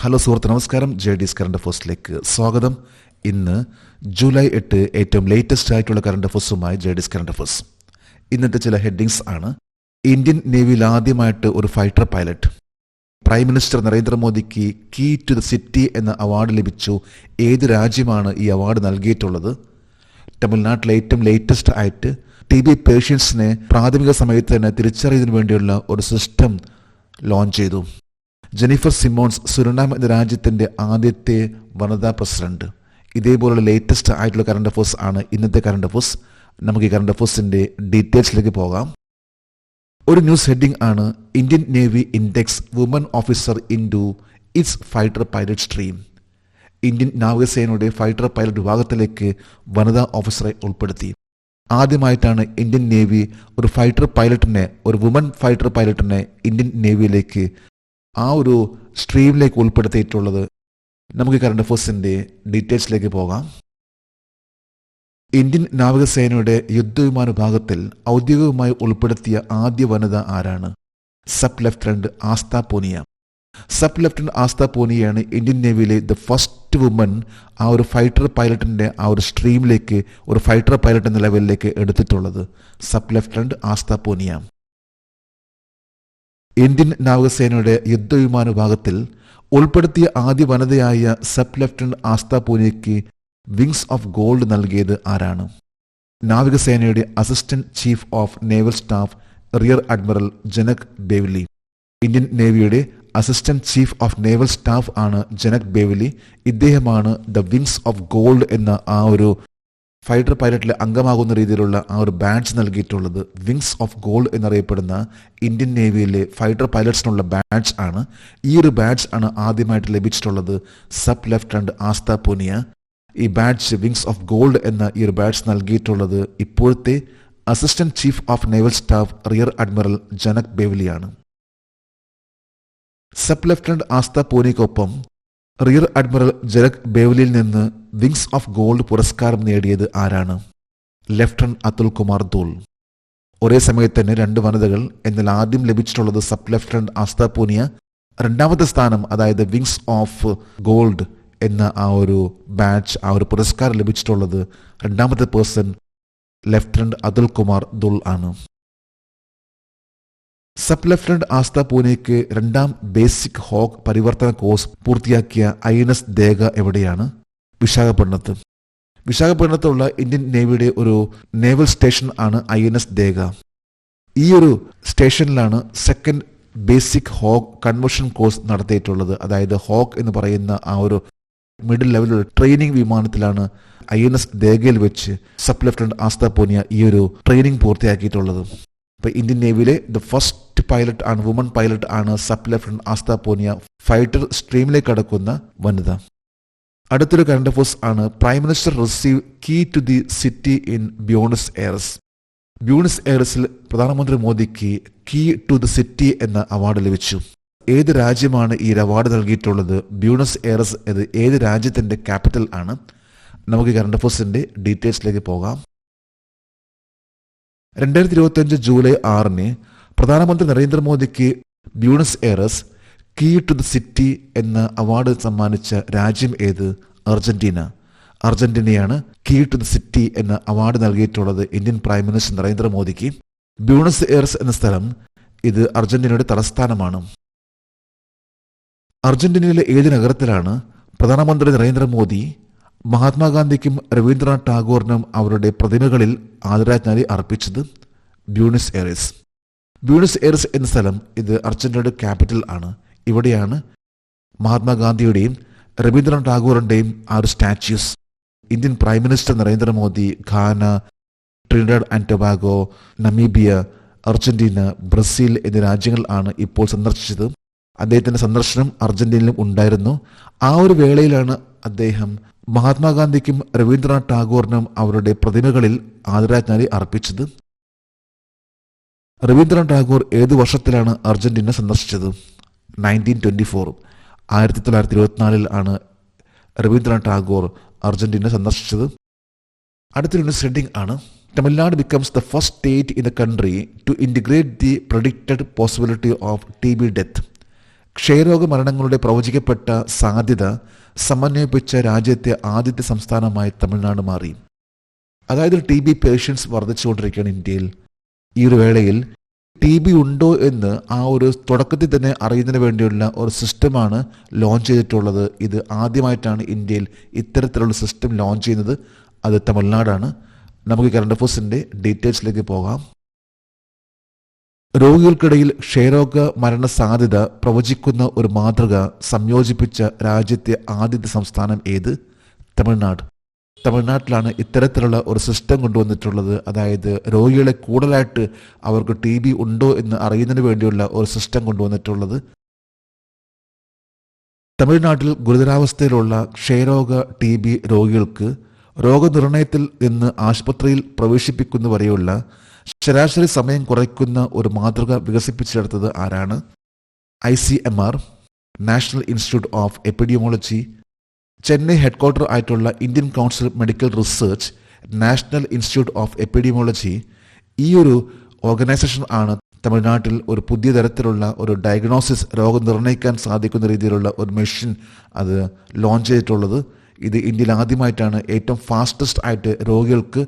Hello സുഹൃത്ത്, നമസ്കാരം. JD's current അഫേഴ്സിലേക്ക് സ്വാഗതം. ഇന്ന് ജൂലൈ 8 ഏറ്റവും ലേറ്റസ്റ്റ് ആയിട്ടുള്ള കറണ്ട് അഫേഴ്സുമായി JD's കറണ്ട് അഫേഴ്സ്. ഇന്നത്തെ ചില ഹെഡിങ്സ് ആണ്. ഇന്ത്യൻ നേവിയിൽ ആദ്യമായിട്ട് ഒരു ഫൈറ്റർ പൈലറ്റ്. പ്രൈം മിനിസ്റ്റർ നരേന്ദ്രമോദിക്ക് കീ ടു ദ സിറ്റി എന്ന അവാർഡ് ലഭിച്ചു. ഏത് രാജ്യമാണ് ഈ അവാർഡ് നൽകിയിട്ടുള്ളത്? തമിഴ്നാട്ടിലെ ഏറ്റവും ലേറ്റസ്റ്റ് ആയിട്ട് TB പേഷ്യൻസിനെ പ്രാഥമിക സമയത്ത് തന്നെ തിരിച്ചറിയുന്നതിന് വേണ്ടിയുള്ള ഒരു സിസ്റ്റം ലോഞ്ച് ചെയ്തു. ജെനിഫർ സിമോൺസ് സുരിനാം എന്ന രാജ്യത്തിൻ്റെ ആദ്യത്തെ വനിതാ പ്രസിഡന്റ്. ഇതേപോലുള്ള ലേറ്റസ്റ്റ് ആയിട്ടുള്ള കറണ്ട് അഫേഴ്സ് ആണ് ഇന്നത്തെ കറണ്ട് അഫേഴ്സ്. നമുക്ക് ഈ കറണ്ട് അഫേഴ്സിൻ്റെ ഡീറ്റെയിൽസിലേക്ക് പോകാം. ഒരു ന്യൂസ് ഹെഡിംഗ് ആണ്: Indian navy inducts woman officer into its fighter pilot stream. Indian നാവികസേനയുടെ ഫൈറ്റർ പൈലറ്റ് വിഭാഗത്തിലേക്ക് വനിതാ ഓഫീസറെ ഉൾപ്പെടുത്തി. ആദ്യമായിട്ടാണ് ഇന്ത്യൻ നേവി ഒരു ഫൈറ്റർ പൈലറ്റിനെ, ഒരു വുമൻ ഫൈറ്റർ പൈലറ്റിനെ ഇന്ത്യൻ നേവിയിലേക്ക് ആ ഒരു സ്ട്രീമിലേക്ക് ഉൾപ്പെടുത്തിയിട്ടുള്ളത്. നമുക്ക് കറണ്ട് അഫേഴ്സിൻ്റെ ഡീറ്റെയിൽസിലേക്ക് പോകാം. ഇന്ത്യൻ നാവികസേനയുടെ യുദ്ധവിമാന വിഭാഗത്തിൽ ഔദ്യോഗികമായി ഉൾപ്പെടുത്തിയ ആദ്യ വനിത ആരാണ്? Sub lieutenant Aastha Poonia. Sub lieutenant Aastha പൂനിയയാണ് ഇന്ത്യൻ നേവിയിലെ ദ ഫസ്റ്റ് വുമൻ ആ ഒരു ഫൈറ്റർ പൈലറ്റിൻ്റെ ആ ഒരു സ്ട്രീമിലേക്ക്, ഒരു ഫൈറ്റർ പൈലറ്റ് എന്ന ലെവലിലേക്ക് എടുത്തിട്ടുള്ളത്. Sub lieutenant Aastha Poonia. Indian നാവികസേനയുടെ യുദ്ധവിമാന വിഭാഗത്തിൽ ഉൾപ്പെടുത്തിയ ആദ്യ വനിതയായ സബ് ലഫ്റ്റനന്റ് ആസ്ഥ പൂനിയയ്ക്ക് വിങ്സ് ഓഫ് ഗോൾഡ് നൽകിയത് ആരാണ്? നാവികസേനയുടെ assistant chief of naval staff rear admiral Janak Bevli. Indian നേവിയുടെ assistant chief of naval staff ആണ് ജനക് ബേവ്ലി. ഇദ്ദേഹമാണ് ദ വിങ്സ് ഓഫ് ഗോൾഡ് എന്ന ആ ഒരു ഫൈറ്റർ പൈലറ്റിലെ അംഗമാകുന്ന രീതിയിലുള്ള ആ ഒരു ബാഡ്ജ് നൽകിയിട്ടുള്ളത്. വിങ്സ് ഓഫ് ഗോൾഡ് എന്നറിയപ്പെടുന്ന ഇന്ത്യൻ നേവിയിലെ ഫൈറ്റർ പൈലറ്റ്സിനുള്ള ബാഡ്ജ് ആണ്. ഈ ഒരു ബാഡ്ജ് ആണ് ആദ്യമായിട്ട് ലഭിച്ചിട്ടുള്ളത് സബ് ലഫ്റ്റനന്റ് ആസ്ഥ പൂനിയ. ഈ ബാഡ്ജ്, വിങ്സ് ഓഫ് ഗോൾഡ് എന്ന ഈ ഒരു ബാഡ്ജ് നൽകിയിട്ടുള്ളത് ഇപ്പോഴത്തെ assistant chief of naval staff rear admiral Janak ബേവ്ലിയാണ്. സബ് ലഫ്റ്റനന്റ് ആസ്ഥ പൂനിയയ്ക്കൊപ്പം റിയർ അഡ്മിറൽ ജനക് ബേവ്ലിയിൽ നിന്ന് വിങ്സ് ഓഫ് ഗോൾഡ് പുരസ്കാരം നേടിയത് ആരാണ്? ലഫ്റ്റനന്റ് അതുൽ കുമാർ ദൂൽ. ഒരേ സമയത്ത് തന്നെ രണ്ട് വനിതകൾ. എന്നാൽ ആദ്യം ലഭിച്ചിട്ടുള്ളത് സബ് ലഫ്റ്റനന്റ് ആസ്ഥ പൂനിയ. രണ്ടാമത്തെ സ്ഥാനം, അതായത് വിങ്സ് ഓഫ് ഗോൾഡ് എന്ന ആ ഒരു ബാഡ്ജ്, ആ ഒരു പുരസ്കാരം ലഭിച്ചിട്ടുള്ളത് രണ്ടാമത്തെ പേഴ്സൺ ലഫ്റ്റനന്റ് അതുൽ കുമാർ ദുൽ ആണ്. സബ് ലഫ്റ്റനന്റ് ആസ്ഥ പൂനിയയ്ക്ക് രണ്ടാം ബേസിക് ഹോക്ക് പരിവർത്തന കോഴ്സ് പൂർത്തിയാക്കിയ INS ദേഗ എവിടെയാണ്? വിശാഖപട്ടണത്ത്. വിശാഖപട്ടണത്തുള്ള ഇന്ത്യൻ നേവിയുടെ ഒരു നേവൽ സ്റ്റേഷൻ ആണ് INS ദേഗ. ഈ ഒരു സ്റ്റേഷനിലാണ് second basic hawk conversion course നടത്തിയിട്ടുള്ളത്. അതായത് ഹോക്ക് എന്ന് പറയുന്ന ആ ഒരു മിഡിൽ ലെവലുള്ള ട്രെയിനിങ് വിമാനത്തിലാണ് INS ദേഗയിൽ വെച്ച് സബ് ലഫ്റ്റനന്റ് ആസ്ഥ പൂനിയ ഈ ഒരു ട്രെയിനിങ് പൂർത്തിയാക്കിയിട്ടുള്ളത്. ഇപ്പോൾ ഇന്ത്യൻ നേവിയിലെ ദ ഫസ്റ്റ് പൈലറ്റ് ആണ്, വുമൺ പൈലറ്റ് ആണ് sub lieutenant Aastha Poonia, fighter സ്ട്രീമിലേക്ക് കടക്കുന്ന വനിത. അടുത്തൊരു കറണ്ട് അഫേഴ്സ് ആണ്: prime minister receive key to the city in Buenos Aires. Buenos എയർസിൽ പ്രധാനമന്ത്രി മോദിക്ക് കീ ടു ദി സിറ്റി എന്ന അവാർഡ് ലഭിച്ചു. ഏത് രാജ്യമാണ് ഈ അവാർഡ് നൽകിയിട്ടുള്ളത്? ബ്യൂണസ് എയർസ് ഇത് ഏത് രാജ്യത്തിൻ്റെ ക്യാപിറ്റൽ ആണ്? നമുക്ക് കറണ്ട് അഫേഴ്സിൻ്റെ ഡീറ്റെയിൽസിലേക്ക് പോകാം. 2025 ജൂലൈ 6 പ്രധാനമന്ത്രി നരേന്ദ്രമോദിക്ക് Buenos Aires key to the city എന്ന അവാർഡ് സമ്മാനിച്ച രാജ്യം ഏത്? അർജന്റീന. അർജന്റീനയാണ് കീ ടു ദി സിറ്റി എന്ന അവാർഡ് നൽകിയിട്ടുള്ളത് ഇന്ത്യൻ പ്രൈം മിനിസ്റ്റർ നരേന്ദ്രമോദിക്ക്. ബ്യൂണസ് എയർസ് എന്ന സ്ഥലം, ഇത് അർജന്റീനയുടെ തലസ്ഥാനമാണ്. അർജന്റീനയിലെ ഏത് നഗരത്തിലാണ് പ്രധാനമന്ത്രി നരേന്ദ്രമോദി മഹാത്മാഗാന്ധിക്കും രവീന്ദ്രനാഥ് ടാഗോറിനും അവരുടെ പ്രതിമകളിൽ ആദരാഞ്ജലി അർപ്പിച്ചത്? Buenos Aires. ബ്യൂണസ് എയർസ് എന്ന സ്ഥലം, ഇത് അർജന്റീനയുടെ ക്യാപിറ്റൽ ആണ്. ഇവിടെയാണ് മഹാത്മാഗാന്ധിയുടെയും രവീന്ദ്രനാഥ് ടാഗോറിൻ്റെയും ആ ഒരു statues. Indian prime minister Narendra Modi Ghana, Trinidad and Tobago, Namibia, Argentina, Brazil എന്നീ രാജ്യങ്ങൾ ആണ് ഇപ്പോൾ സന്ദർശിച്ചത്. അദ്ദേഹത്തിൻ്റെ സന്ദർശനം അർജന്റീനയിലും ഉണ്ടായിരുന്നു. ആ ഒരു വേളയിലാണ് അദ്ദേഹം മഹാത്മാഗാന്ധിക്കും രവീന്ദ്രനാഥ് ടാഗോറിനും അവരുടെ പ്രതിമകളിൽ ആദരാഞ്ജലി അർപ്പിച്ചത്. രവീന്ദ്രനാഥ് ടാഗോർ ഏത് വർഷത്തിലാണ് അർജന്റീന സന്ദർശിച്ചത്? 1924. 1924 ആണ് രവീന്ദ്രനാഥ് ടാഗോർ അർജന്റീന സന്ദർശിച്ചത്. അടുത്തൊരു ന്യൂസ് ഹെഡിംഗ് ആണ്: Tamil Nadu becomes the first state in the country to integrate the predicted possibility of TB death. ക്ഷയരോഗ മരണങ്ങളുടെ പ്രവചിക്കപ്പെട്ട സാധ്യത സമന്വയിപ്പിച്ച രാജ്യത്തെ ആദ്യത്തെ സംസ്ഥാനമായി തമിഴ്നാട് മാറി. അതായത് TB പേഷ്യൻസ് വർദ്ധിച്ചുകൊണ്ടിരിക്കുകയാണ് ഇന്ത്യയിൽ. ഈ ഒരു വേളയിൽ TB ഉണ്ടോ എന്ന് ആ ഒരു തുടക്കത്തിൽ തന്നെ അറിയുന്നതിന് വേണ്ടിയുള്ള ഒരു സിസ്റ്റമാണ് ലോഞ്ച് ചെയ്തിട്ടുള്ളത്. ഇത് ആദ്യമായിട്ടാണ് ഇന്ത്യയിൽ ഇത്തരത്തിലുള്ള സിസ്റ്റം ലോഞ്ച് ചെയ്യുന്നത്. അത് തമിഴ്നാടാണ്. നമുക്ക് കറണ്ട് അഫയേഴ്സിൻ്റെ ഡീറ്റെയിൽസിലേക്ക് പോകാം. രോഗികൾക്കിടയിൽ ക്ഷയരോഗ മരണ സാധ്യത പ്രവചിക്കുന്ന ഒരു മാതൃക സംയോജിപ്പിച്ച രാജ്യത്തെ ആദ്യത്തെ സംസ്ഥാനം ഏത്? തമിഴ്നാട്. തമിഴ്നാട്ടിലാണ് ഇത്തരത്തിലുള്ള ഒരു സിസ്റ്റം കൊണ്ടുവന്നിട്ടുള്ളത്. അതായത് രോഗികളെ കൂടുതലായിട്ട് അവർക്ക് TB ഉണ്ടോ എന്ന് അറിയുന്നതിന് വേണ്ടിയുള്ള ഒരു സിസ്റ്റം കൊണ്ടുവന്നിട്ടുള്ളത്. തമിഴ്നാട്ടിൽ ഗുരുതരാവസ്ഥയിലുള്ള ക്ഷയരോഗ TB രോഗികൾക്ക് രോഗനിർണയത്തിൽ നിന്ന് ആശുപത്രിയിൽ പ്രവേശിപ്പിക്കുന്നവരെയുള്ള ശരാശരി സമയം കുറയ്ക്കുന്ന ഒരു മാതൃക വികസിപ്പിച്ചെടുത്തത് ആരാണ്? ICMR, national institute of epidemiology, Chennai headquarter ആയിട്ടുള്ള Indian council medical research, national institute of epidemiology, ഈ ഒരു ഓർഗനൈസേഷൻ ആണ് തമിഴ്നാട്ടിൽ ഒരു പുതിയ തരത്തിലുള്ള ഒരു ഡയഗ്നോസിസ് രോഗം നിർണ്ണയിക്കാൻ സാധിക്കുന്ന രീതിയിലുള്ള ഒരു മെഷീൻ അത് ലോഞ്ച് ചെയ്തിട്ടുള്ളത്. ഇത് ഇന്ത്യയിൽ ആദ്യമായിട്ടാണ് ഏറ്റവും ഫാസ്റ്റസ്റ്റ് ആയിട്ട് രോഗികൾക്ക്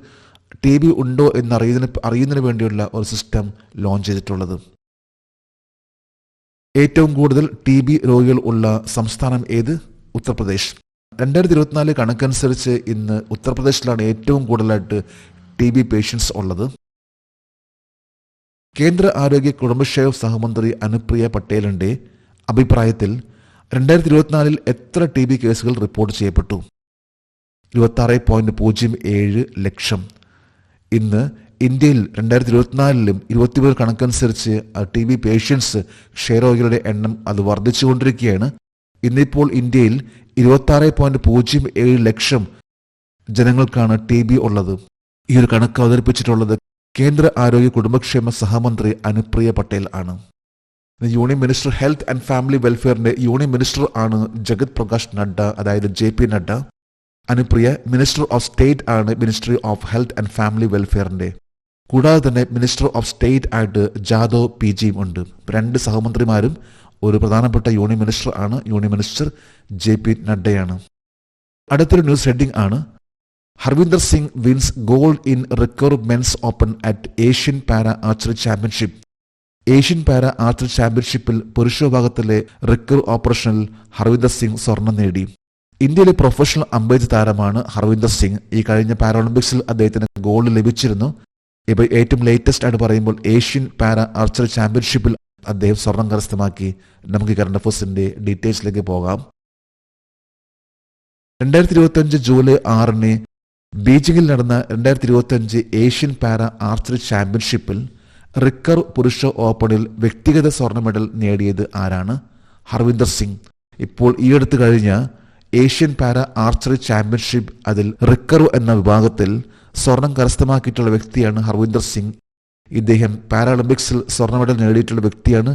TB ഉണ്ടോ എന്നറിയുന്നതിന് വേണ്ടിയുള്ള ഒരു സിസ്റ്റം ലോഞ്ച് ചെയ്തിട്ടുള്ളത്. ഏറ്റവും കൂടുതൽ TB രോഗികൾ ഉള്ള സംസ്ഥാനം ഏത്? ഉത്തർപ്രദേശ്. 2024 കണക്കനുസരിച്ച് ഇന്ന് ഉത്തർപ്രദേശിലാണ് ഏറ്റവും കൂടുതലായിട്ട് TB പേഷ്യൻസ് ഉള്ളത്. കേന്ദ്ര ആരോഗ്യ കുടുംബക്ഷേമ സഹമന്ത്രി അനുപ്രിയ പട്ടേലിന്റെ അഭിപ്രായത്തിൽ 2024 എത്ര TB കേസുകൾ റിപ്പോർട്ട് ചെയ്യപ്പെട്ടു? 26.07 ലക്ഷം. ഇന്ന് ഇന്ത്യയിൽ 2024 21 കണക്കനുസരിച്ച് TB പേഷ്യൻസ് ക്ഷയരോഗികളുടെ എണ്ണം അത് വർദ്ധിച്ചുകൊണ്ടിരിക്കുകയാണ്. ഇന്നിപ്പോൾ ഇന്ത്യയിൽ 26.07 ലക്ഷം ജനങ്ങൾക്കാണ് TB ഉള്ളത്. ഈ ഒരു കണക്ക് അവതരിപ്പിച്ചിട്ടുള്ളത് കേന്ദ്ര ആരോഗ്യ കുടുംബക്ഷേമ സഹമന്ത്രി അനുപ്രിയ പട്ടേൽ ആണ്. Union minister health and family വെൽഫെയറിന്റെ യൂണിയൻ മിനിസ്റ്റർ ആണ് ജഗത് പ്രകാശ് നഡ്ഡ, അതായത് JP Nadda. Anupriya minister of state ആണ് ministry of health and family വെൽഫെയറിന്റെ. കൂടാതെ തന്നെ മിനിസ്റ്റർ ഓഫ് സ്റ്റേറ്റ് ആയിട്ട് ജാദവ് PG ഉണ്ട്. രണ്ട് സഹമന്ത്രിമാരും ഒരു പ്രധാനപ്പെട്ട യൂണിയൻ മിനിസ്റ്റർ ആണ്. യൂണിയൻ മിനിസ്റ്റർ JP നഡ്ഡയാണ്. അടുത്തൊരു ന്യൂസ് ഹെഡിംഗ് ആണ് Harvinder Singh wins gold in recurve men's open at Asian para archery championship. Asian para archery ചാമ്പ്യൻഷിപ്പിൽ പുരുഷ വിഭാഗത്തിലെ റിക്കർവ് ഓപ്പറേഷനിൽ ഹർവിന്ദർ സിംഗ് സ്വർണം നേടി. ഇന്ത്യയിലെ പ്രൊഫഷണൽ അമ്പെയ്ത്ത് താരമാണ് ഹർവിന്ദർ സിംഗ്. ഈ കഴിഞ്ഞ പാരാഒളിമ്പിക്സിൽ അദ്ദേഹത്തിന് ഗോൾഡ് ലഭിച്ചിരുന്നു. ഇപ്പോൾ ഏറ്റവും ലേറ്റസ്റ്റ് ആയിട്ട് പറയുമ്പോൾ ഏഷ്യൻ പാരാ ആർച്ചറി ചാമ്പ്യൻഷിപ്പിൽ അദ്ദേഹം സ്വർണം കരസ്ഥമാക്കി. നമുക്ക് കറണ്ട് അഫയേഴ്സിന്റെ ഡീറ്റെയിൽസിലേക്ക് പോകാം. 2025 ജൂലൈ 6 ബീജിംഗിൽ നടന്ന 2025 ഏഷ്യൻ പാരാ ആർച്ചറി ചാമ്പ്യൻഷിപ്പിൽ റിക്കർവ് പുരുഷ ഓപ്പണിൽ വ്യക്തിഗത സ്വർണ്ണ മെഡൽ നേടിയത് ആരാണ്? ഹർവിന്ദർ സിംഗ്. ഇപ്പോൾ ഈയടുത്ത് കഴിഞ്ഞ ഏഷ്യൻ പാരാ ആർച്ചറി ചാമ്പ്യൻഷിപ്പ് അതിൽ റിക്കർവ് എന്ന വിഭാഗത്തിൽ സ്വർണം കരസ്ഥമാക്കിയിട്ടുള്ള വ്യക്തിയാണ് ഹർവിന്ദർ സിംഗ്. ഇദ്ദേഹം പാരാഒളിമ്പിക്സിൽ സ്വർണ്ണ മെഡൽ നേടിയിട്ടുള്ള വ്യക്തിയാണ്.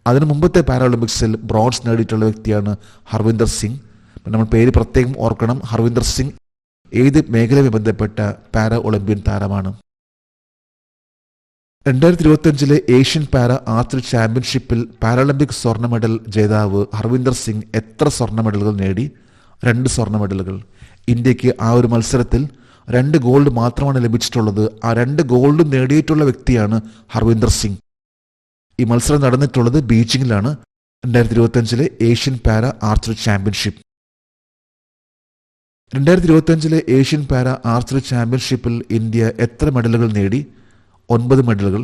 അതിനു മുമ്പത്തെ പാരാഒളിമ്പിക്സിൽ ബ്രോൺസ് നേടിയിട്ടുള്ള വ്യക്തിയാണ് ഹർവിന്ദർ സിംഗ്. നമ്മൾ പേര് പ്രത്യേകം ഓർക്കണം. ഹർവിന്ദർ സിംഗ് ഏത് മേഖലയുമായി ബന്ധപ്പെട്ട പാരാ ഒളിമ്പ്യൻ താരമാണ്. 2025 ഏഷ്യൻ പാരാ ആർച്ചറി ചാമ്പ്യൻഷിപ്പിൽ പാരാളിമ്പിക് സ്വർണ്ണ മെഡൽ ജേതാവ് ഹർവിന്ദർ സിംഗ് എത്ര സ്വർണ്ണ മെഡലുകൾ നേടി? 2 സ്വർണ്ണ മെഡലുകൾ. ഇന്ത്യക്ക് ആ ഒരു മത്സരത്തിൽ 2 ഗോൾഡ് മാത്രമാണ് ലഭിച്ചിട്ടുള്ളത്. ആ 2 ഗോൾഡ് നേടിയിട്ടുള്ള വ്യക്തിയാണ് ഹർവിന്ദർ സിംഗ്. ഈ മത്സരം നടന്നിട്ടുള്ളത് ബീജിംഗിലാണ്. 2025 Asian para archery championship. 2025 Asian para archery ചാമ്പ്യൻഷിപ്പിൽ ഇന്ത്യ എത്ര മെഡലുകൾ നേടി? 9 മെഡലുകൾ.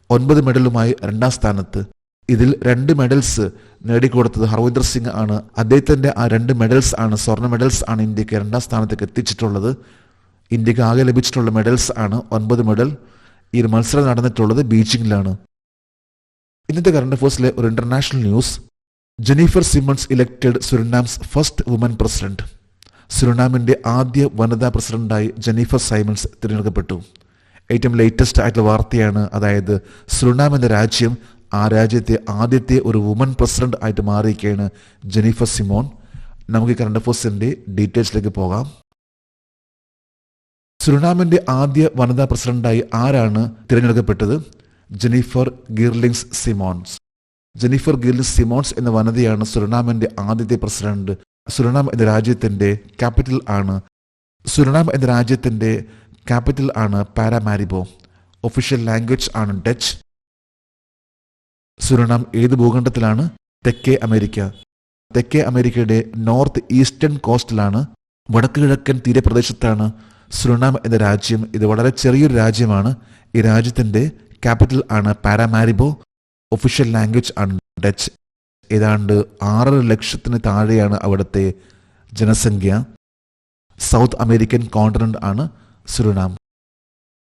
9 മെഡലുമായി 2ാം സ്ഥാനത്ത്. ഇതിൽ 2 മെഡൽസ് നേടിക്കൊടുത്തത് ഹർവിന്ദർ സിംഗ് ആണ്. അദ്ദേഹത്തിന്റെ ആ 2 മെഡൽസ് ആണ്, സ്വർണ്ണ മെഡൽസ് ആണ് ഇന്ത്യക്ക് 2ാം സ്ഥാനത്തേക്ക് എത്തിച്ചിട്ടുള്ളത്. ഇന്ത്യക്ക് ആകെ ലഭിച്ചിട്ടുള്ള മെഡൽസ് ആണ് 9 മെഡൽ. ഈ ഒരു മത്സരം നടന്നിട്ടുള്ളത് ബീജിംഗിലാണ്. ഇന്നത്തെ കറണ്ട് അഫയേഴ്സിലെ ഒരു international news. Jennifer Simons elected Suriname's first woman president. സുരിനാമിന്റെ ആദ്യ വനിതാ പ്രസിഡന്റായി ജെന്നിഫർ സൈമൺസ് തിരഞ്ഞെടുക്കപ്പെട്ടു. ഏറ്റവും ലേറ്റസ്റ്റ് ആയിട്ടുള്ള വാർത്തയാണ്. അതായത് സുരിനാം എന്ന രാജ്യം, ആ രാജ്യത്തെ ആദ്യത്തെ ഒരു വുമൻ പ്രസിഡന്റ് ആയിട്ട് മാറിയിരിക്കുകയാണ് ജെന്നിഫർ സിമോൺ. നമുക്ക് കറണ്ട് അഫയേഴ്സിന്റെ ഡീറ്റെയിൽസിലേക്ക് പോകാം. സുരിനാമിന്റെ ആദ്യ വനിതാ പ്രസിഡന്റായി ആരാണ് തിരഞ്ഞെടുക്കപ്പെട്ടത്? Jennifer Geerlings Simons. Jennifer Gill Simons എന്ന വനിതയാണ് സുരിനാമിന്റെ ആദ്യത്തെ പ്രസിഡന്റ്. സുരിനാം എന്ന രാജ്യത്തിന്റെ ക്യാപിറ്റൽ ആണ് പാരാമാരിബോ. ഒഫീഷ്യൽ ലാംഗ്വേജ് ആണ് ഡച്ച്. സുരിനാം ഏത് ഭൂഖണ്ഡത്തിലാണ്? തെക്കേ അമേരിക്ക. തെക്കേ അമേരിക്കയുടെ നോർത്ത് ഈസ്റ്റേൺ കോസ്റ്റിലാണ്, വടക്ക് കിഴക്കൻ തീരപ്രദേശത്താണ് സുരിനാം എന്ന രാജ്യം. ഇത് വളരെ ചെറിയൊരു രാജ്യമാണ്. ഈ രാജ്യത്തിന്റെ ക്യാപിറ്റൽ ആണ് പാരാമാരിബോ. ഒഫീഷ്യൽ ലാംഗ്വേജ് ആണ് ഡച്ച്. ഏതാണ്ട് 6 ലക്ഷത്തിന് താഴെയാണ് അവിടുത്തെ ജനസംഖ്യ. സൗത്ത് അമേരിക്കൻ കോണ്ടിനന്റ് ആണ് സുരിനാം.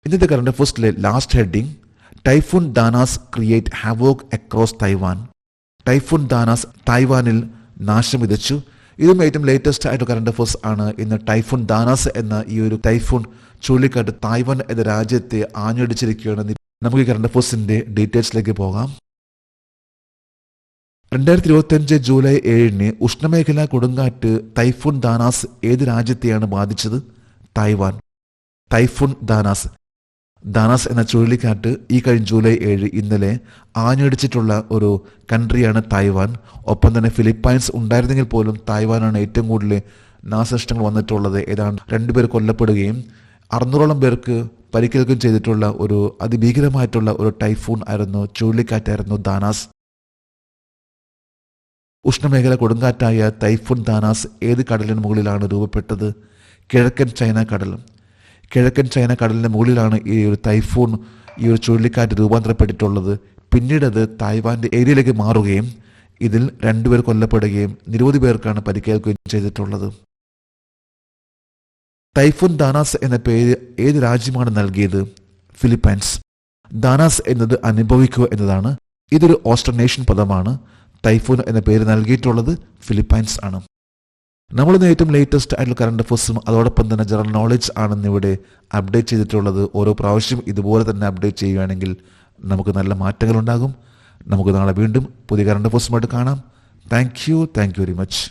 ഇന്നത്തെ കറണ്ട് അഫയേഴ്സിലെ last heading, typhoon Danas create havoc across Taiwan. Typhoon Danas തായ്വാനിൽ നാശം വിതച്ചു. ഇതും ഏറ്റവും ലേറ്റസ്റ്റ് ആയിട്ട് കറണ്ട് അഫയേഴ്സ് ആണ്. ഇന്ന് ടൈഫൂൺ ദാനാസ് എന്ന ഈ ഒരു ടൈഫൂൺ ചുഴലിക്കാറ്റ് തായ്വാൻ എന്ന രാജ്യത്തെ ആഞ്ഞടിച്ചിരിക്കുകയാണ്. നമുക്ക് ഈ കറണ്ട് അഫയേഴ്സിന്റെ ഡീറ്റെയിൽസിലേക്ക് പോകാം. 2025 ജൂലൈ 7 ഉഷ്ണമേഖലാ കൊടുങ്കാറ്റ് ടൈഫൂൺ ദാനാസ് ഏത് രാജ്യത്തെയാണ് ബാധിച്ചത്? തായ്വാൻ. ടൈഫൂൺ ദാനാസ് എന്ന ചുഴലിക്കാറ്റ് ഈ കഴിഞ്ഞ ജൂലൈ 7 ഇന്നലെ ആഞ്ഞടിച്ചിട്ടുള്ള ഒരു കൺട്രിയാണ് തായ്വാൻ. ഒപ്പം തന്നെ ഫിലിപ്പൈൻസ് ഉണ്ടായിരുന്നെങ്കിൽ പോലും തായ്വാനാണ് ഏറ്റവും കൂടുതൽ നാശനഷ്ടങ്ങൾ വന്നിട്ടുള്ളത്. ഏതാണ്ട് 2 പേർ കൊല്ലപ്പെടുകയും 600ഓളം പേർക്ക് പരിക്കേൽക്കുകയും ചെയ്തിട്ടുള്ള ഒരു അതിഭീകരമായിട്ടുള്ള ഒരു ടൈഫൂൺ ആയിരുന്നു, ചുഴലിക്കാറ്റായിരുന്നു ദാനാസ്. ഉഷ്ണമേഖല കൊടുങ്കാറ്റായ ടൈഫൂൺ ദാനാസ് ഏത് കടലിന് മുകളിലാണ് രൂപപ്പെട്ടത്? കിഴക്കൻ ചൈന കടൽ. കിഴക്കൻ ചൈന കടലിന് മുകളിലാണ് ഈ ഒരു ടൈഫൂൺ, ഈ ഒരു ചുഴലിക്കാറ്റ് രൂപാന്തരപ്പെട്ടിട്ടുള്ളത്. പിന്നീട് അത് തായ്വാന്റെ ഏരിയയിലേക്ക് മാറുകയും ഇതിൽ 2 പേർ കൊല്ലപ്പെടുകയും നിരവധി പേർക്കാണ് പരിക്കേൽക്കുകയും ചെയ്തിട്ടുള്ളത്. ടൈഫൂൺ ദാനാസ് എന്ന പേര് ഏത് രാജ്യമാണ് നൽകിയത്? ഫിലിപ്പൈൻസ്. ദാനാസ് എന്നത് അനുഭവിക്കുക എന്നതാണ്. ഇതൊരു ഓസ്ട്രനേഷ്യൻ പദമാണ്. ടൈഫൂൺ എന്ന പേര് നൽകിയിട്ടുള്ളത് ഫിലിപ്പൈൻസ് ആണ്. നമ്മളിന്ന് ഏറ്റവും ലേറ്റസ്റ്റ് ആയിട്ടുള്ള കറണ്ട് അഫയേഴ്സും അതോടൊപ്പം തന്നെ ജനറൽ നോളജ് ആണെന്ന് ഇവിടെ അപ്ഡേറ്റ് ചെയ്തിട്ടുള്ളത്. ഓരോ പ്രാവശ്യം ഇതുപോലെ തന്നെ അപ്ഡേറ്റ് ചെയ്യുകയാണെങ്കിൽ നമുക്ക് നല്ല മാറ്റങ്ങൾ ഉണ്ടാകും. നമുക്ക് നാളെ വീണ്ടും പുതിയ കറണ്ട് അഫയേഴ്സുമായിട്ട് കാണാം. Thank you very much.